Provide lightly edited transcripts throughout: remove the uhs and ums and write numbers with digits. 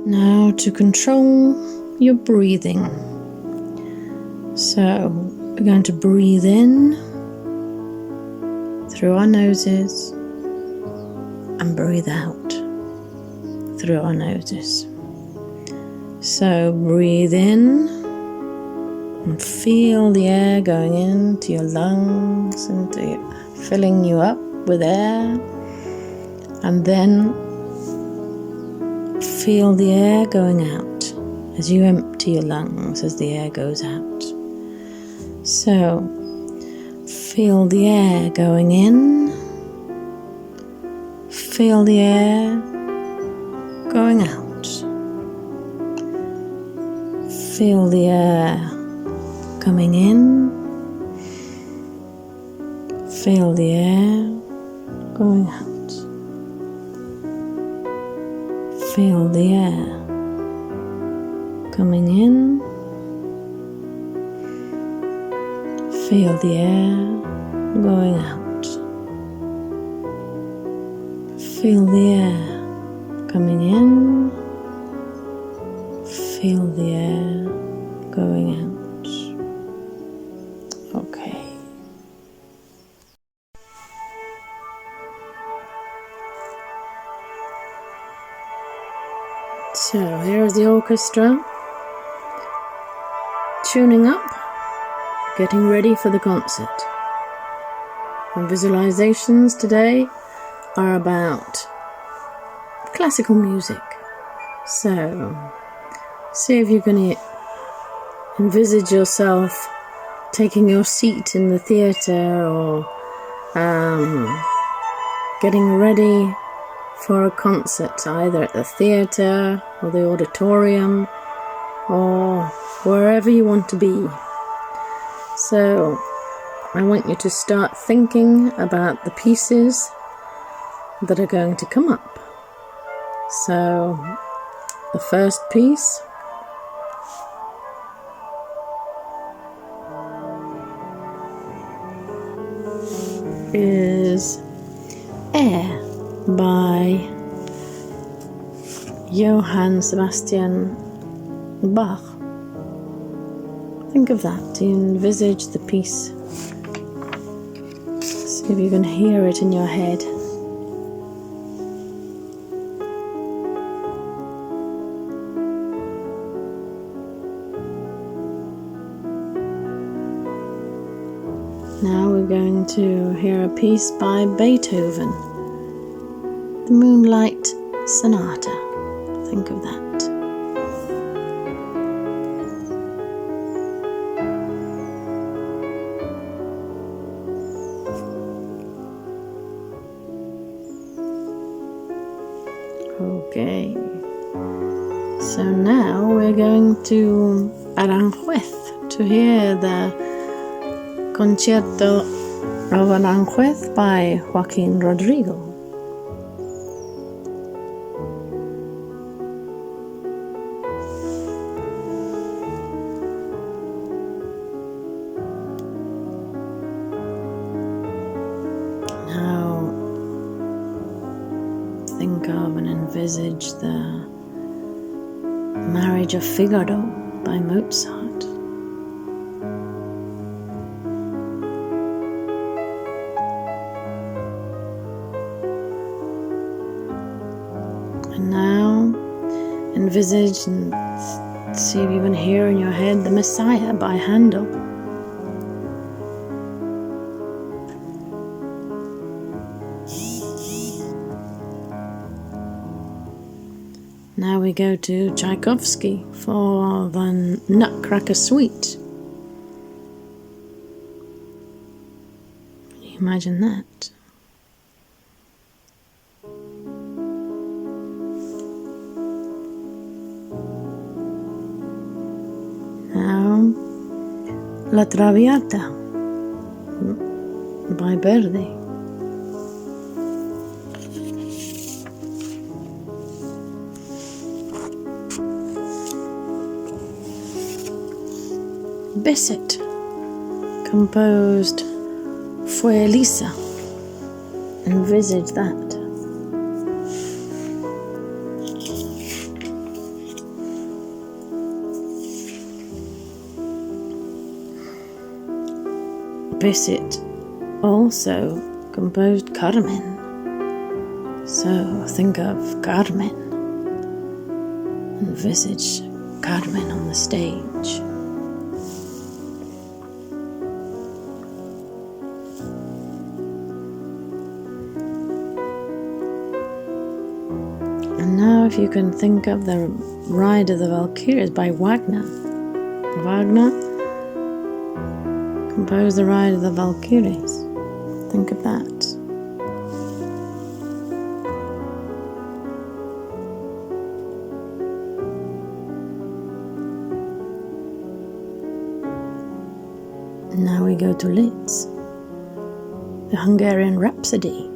Now to control your breathing. So we're going to breathe in through our noses and breathe out through our noses. So breathe in and feel the air going into your lungs and filling you up with air, and then feel the air going out as you empty your lungs as the air goes out. So feel the air going in, feel the air going out, feel the air coming in, feel the air going out. Feel the air coming in, feel the air going out. Feel the air coming in, feel the air going out. Okay. So here is the orchestra, tuning up, getting ready for the concert. And visualizations today are about classical music. So see if you can envisage yourself taking your seat in the theatre or getting ready for a concert, either at the theatre or the auditorium or wherever you want to be. So I want you to start thinking about the pieces that are going to come up. So the first piece is Air by Johann Sebastian Bach. Think of that, envisage the piece. See if you can hear it in your head. Now we're going to hear a piece by Beethoven, the Moonlight Sonata. Think of that. Okay, so now we're going to Aranjuez to hear the Concierto of Aranjuez by Joaquin Rodrigo. Now think of and envisage the Marriage of Figaro by Mozart. And now envisage and see if you can hear in your head The Messiah by Handel. Now we go to Tchaikovsky for the Nutcracker Suite. Can you imagine that? Now, La Traviata by Verdi. Bizet composed Fue Elisa. Envisage that. Visit also composed Carmen. So think of Carmen. Envisage Carmen on the stage. And now if you can think of the Ride of the Valkyries by Wagner. Wagner composed the Ride of the Valkyries. Think of that. Now we go to Liszt, the Hungarian Rhapsody.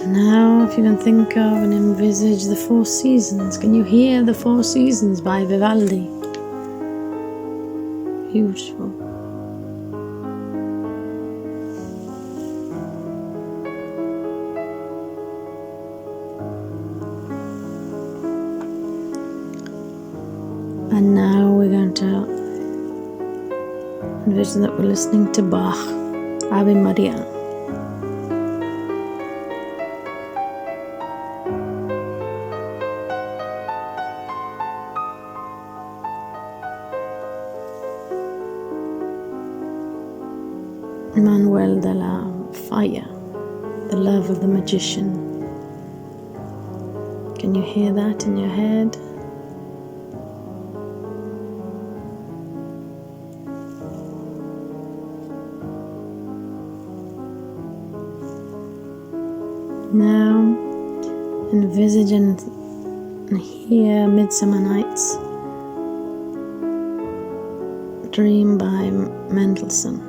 Now if you can think of and envisage the Four Seasons. Can you hear the Four Seasons by Vivaldi? Beautiful. And now we're going to envision that we're listening to Bach, Ave Maria. Manuel de la Falla, the love of the magician. Can you hear that in your head? Now envisage and hear Midsummer Night's Dream by Mendelssohn.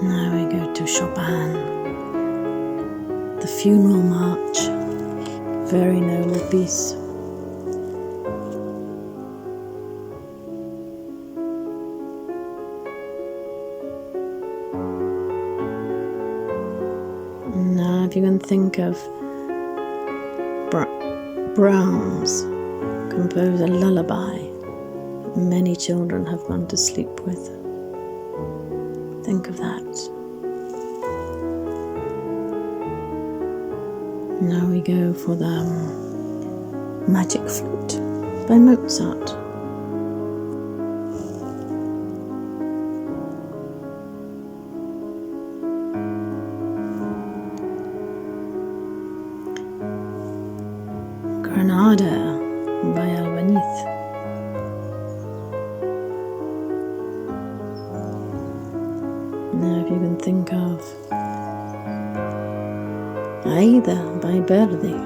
Now we go to Chopin, the Funeral March, very noble piece. Now if you can think of Brahms, compose a lullaby many children have gone to sleep with. Think of that. Now we go for the Magic Flute by Mozart. Granada by Albéniz. Now if you can think of Aida by Verdi.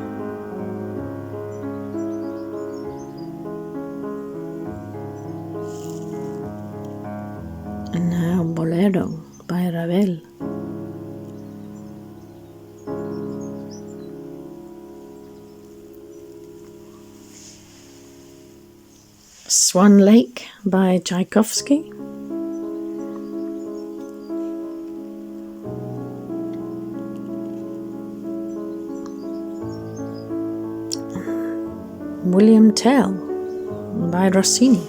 And now Bolero by Ravel. Swan Lake by Tchaikovsky. William Tell by Rossini.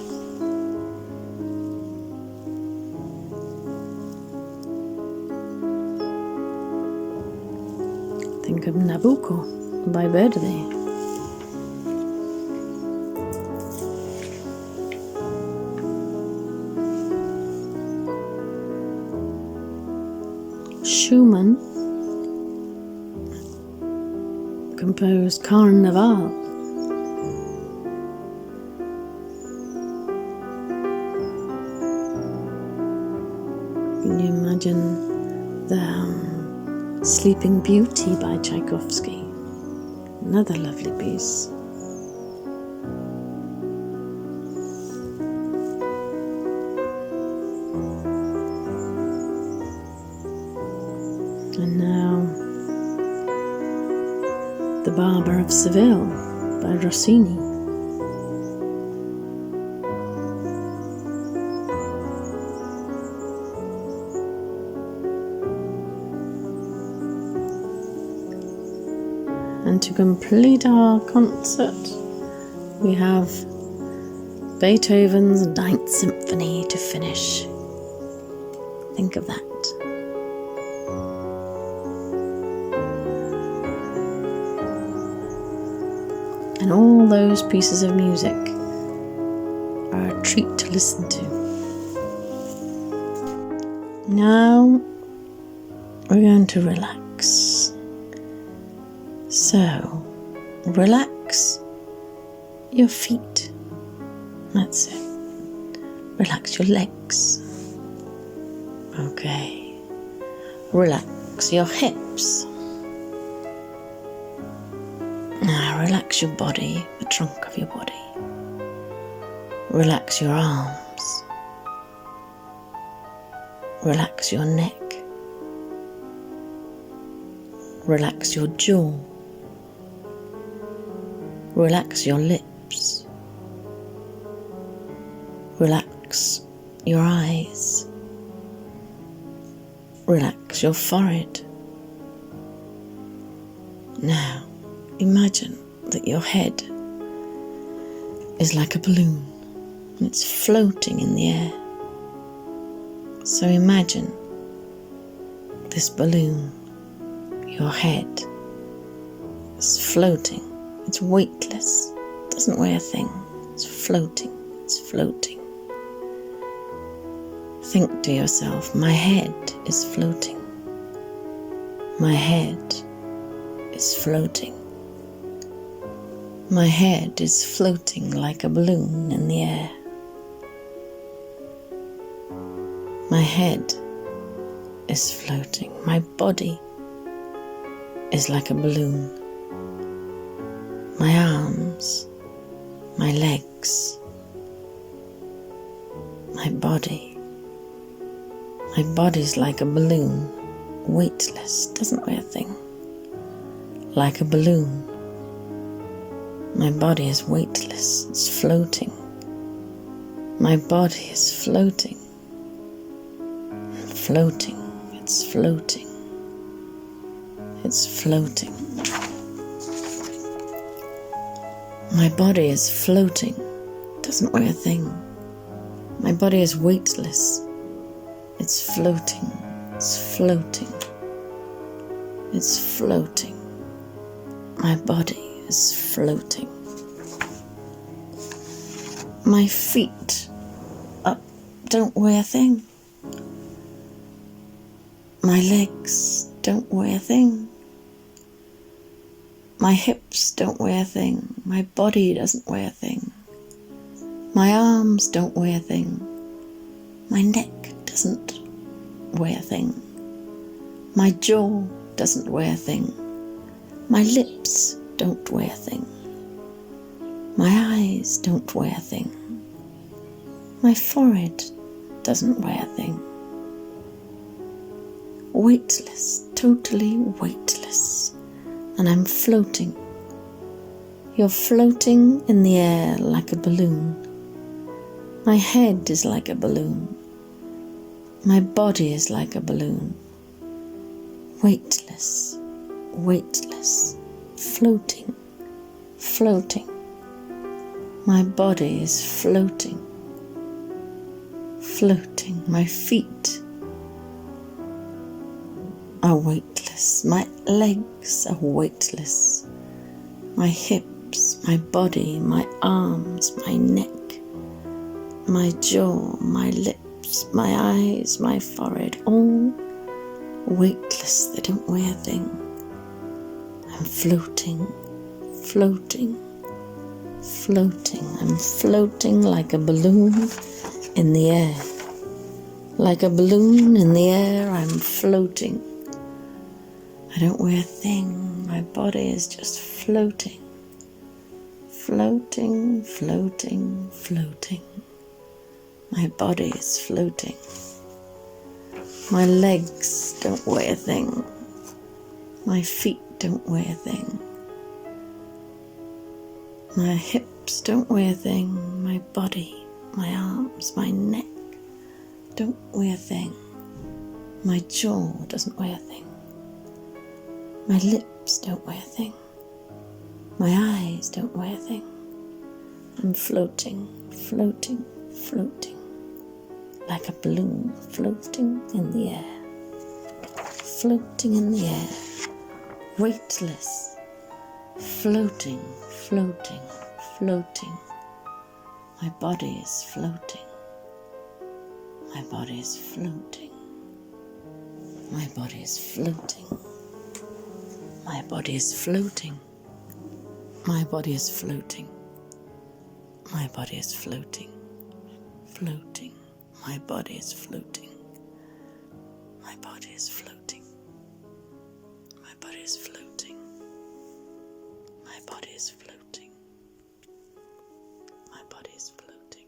Think of Nabucco by Verdi. Schumann composed Carnival. Can you imagine the Sleeping Beauty by Tchaikovsky? Another lovely piece. And now The Barber of Seville by Rossini. And to complete our concert, we have Beethoven's Ninth Symphony to finish. Think of that. And all those pieces of music are a treat to listen to. Now we're going to relax. So, relax your feet. That's it. Relax your legs. Okay. Relax your hips. Now relax your body, the trunk of your body. Relax your arms. Relax your neck. Relax your jaw. Relax your lips. Relax your eyes. Relax your forehead. Now, imagine that your head is like a balloon and it's floating in the air. So imagine this balloon, your head, is floating. It's weightless. It doesn't weigh a thing. It's floating. It's floating. Think to yourself, my head is floating. My head is floating. My head is floating like a balloon in the air. My head is floating. My body is like a balloon. My arms, my legs, my body's like a balloon, weightless, doesn't weigh a thing. Like a balloon. My body is weightless, it's floating. My body is floating. Floating, it's floating. It's floating. My body is floating, doesn't weigh a thing. My body is weightless. It's floating, it's floating. It's floating. My body is floating. My feet up don't weigh a thing. My legs don't weigh a thing. My hips don't weigh a thing. My body doesn't weigh a thing. My arms don't weigh a thing. My neck doesn't weigh a thing. My jaw doesn't weigh a thing. My lips don't weigh a thing. My eyes don't weigh a thing. My forehead doesn't weigh a thing. Weightless, totally weightless. And I'm floating. You're floating in the air like a balloon. My head is like a balloon. My body is like a balloon. Weightless, weightless, floating, floating. My body is floating, floating. My feet are weightless. My legs are weightless. My hips, my body, my arms, my neck, my jaw, my lips, my eyes, my forehead, all weightless. They don't weigh a thing. I'm floating, floating, floating. I'm floating like a balloon in the air. Like a balloon in the air, I'm floating. I don't weigh a thing. My body is just floating. Floating, floating, floating. My body is floating. My legs don't weigh a thing. My feet don't weigh a thing. My hips don't weigh a thing. My body, my arms, my neck don't weigh a thing. My jaw doesn't weigh a thing. My lips don't weigh a thing. My eyes don't wear a thing. I'm floating, floating, floating, like a balloon floating in the air. Floating in the air, weightless, floating, floating, floating. My body is floating. My body is floating. My body is floating. My body is floating. My body is floating. My body is floating. Floating. My body is floating. My body is floating. My body is floating. My body is floating. My body is floating.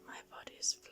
My body is floating.